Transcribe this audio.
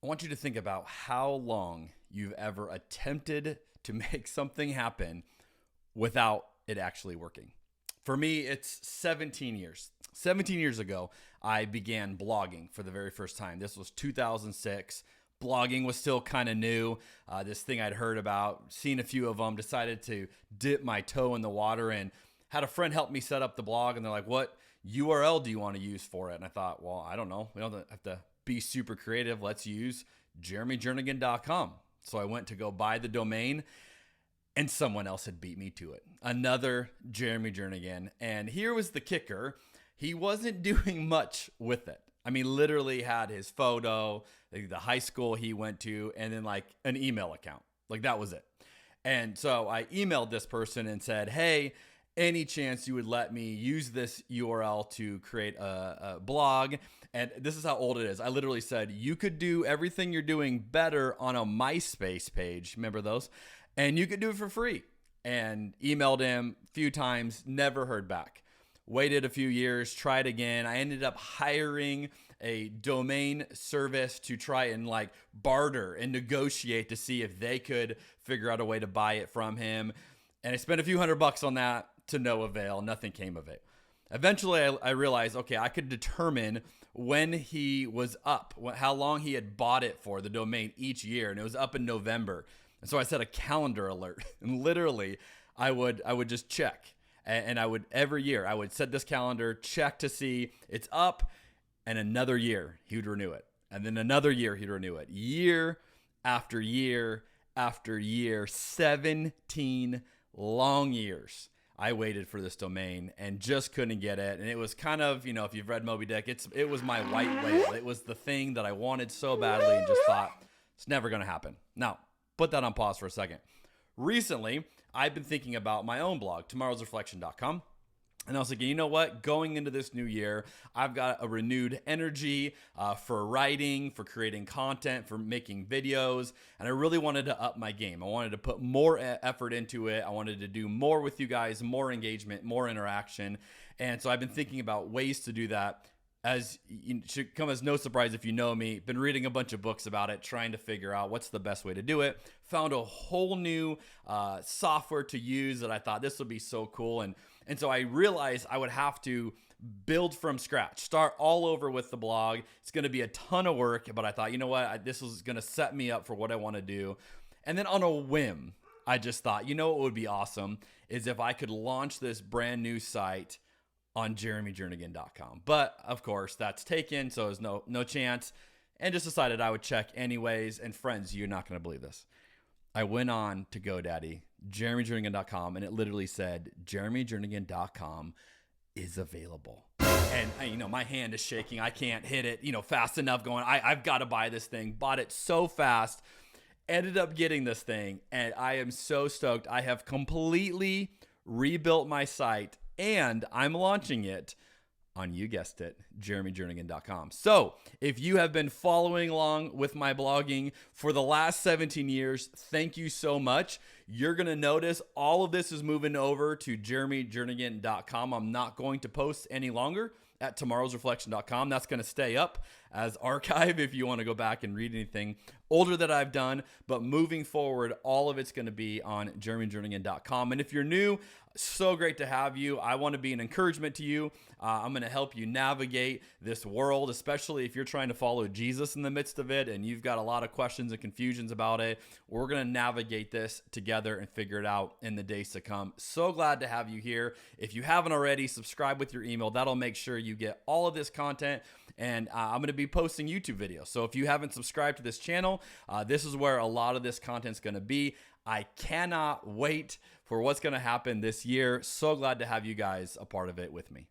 I want you to think about how long you've ever attempted to make something happen without it actually working. For me, it's 17 years. 17 years ago, I began blogging for the very first time. This was 2006. Blogging was still kind of new. This thing I'd heard about, seen a few of them, decided to dip my toe in the water and had a friend help me set up the blog. And they're like, what URL do you want to use for it? And I thought, well, I don't know. We don't have to be super creative. Let's use jeremyjernigan.com. So I went to go buy the domain and someone else had beat me to it. Another Jeremy Jernigan. And here was the kicker. He wasn't doing much with it. I mean, literally had his photo, the high school he went to, and then like an email account. Like that was it. And so I emailed this person and said, hey, any chance you would let me use this URL to create a blog? And this is how old it is. I literally said, you could do everything you're doing better on a MySpace page. Remember those? And you could do it for free. And emailed him a few times, never heard back. Waited a few years, tried again. I ended up hiring a domain service to try and like barter and negotiate to see if they could figure out a way to buy it from him. And I spent a few $100 on that to no avail. Nothing came of it. Eventually, I realized, okay, I could determine when he was up, how long he had bought it for, the domain each year. And it was up in November. And so I set a calendar alert. And literally, I would just check. And I would, every year, I would set this calendar, check to see it's up. And another year, he would renew it. And then another year, he'd renew it. Year after year after year, 17 long years. I waited for this domain and just couldn't get it. And it was kind of, if you've read Moby Dick, it was my white whale. It was the thing that I wanted so badly and just thought, it's never going to happen. Now, put that on pause for a second. Recently, I've been thinking about my own blog, tomorrowsreflection.com. And I was thinking, you know what? Going into this new year, I've got a renewed energy for writing, for creating content, for making videos. And I really wanted to up my game. I wanted to put more effort into it. I wanted to do more with you guys, more engagement, more interaction. And so I've been thinking about ways to do that. As it should come as no surprise if you know me, been reading a bunch of books about it, trying to figure out what's the best way to do it. Found a whole new software to use that I thought this would be so cool. And so I realized I would have to build from scratch, start all over with the blog. It's going to be a ton of work, but I thought, you know what? This is going to set me up for what I want to do. And then on a whim, I just thought, you know what would be awesome is if I could launch this brand new site on jeremyjernigan.com. But of course that's taken, so there's no chance, and just decided I would check anyways. And friends, you're not going to believe this. I went on to GoDaddy, jeremyjernigan.com, and it literally said jeremyjernigan.com is available. And my hand is shaking. I can't hit it, fast enough going, I've got to buy this thing. Bought it so fast. Ended up getting this thing, and I am so stoked. I have completely rebuilt my site, and I'm launching it on, you guessed it, jeremyjernigan.com. So if you have been following along with my blogging for the last 17 years, thank you so much. You're going to notice all of this is moving over to jeremyjernigan.com. I'm not going to post any longer at tomorrowsreflection.com. That's going to stay up as archive if you want to go back and read anything older that I've done. But moving forward, all of it's going to be on jeremyjernigan.com. And if you're new, so great to have you. I want to be an encouragement to you. I'm going to help you navigate this world, especially if you're trying to follow Jesus in the midst of it and you've got a lot of questions and confusions about it. We're going to navigate this together and figure it out in the days to come. So glad to have you here. If you haven't already, subscribe with your email. That'll make sure you get all of this content. And I'm going to be posting YouTube videos. So if you haven't subscribed to this channel, this is where a lot of this content is going to be. I cannot wait for what's going to happen this year. So glad to have you guys a part of it with me.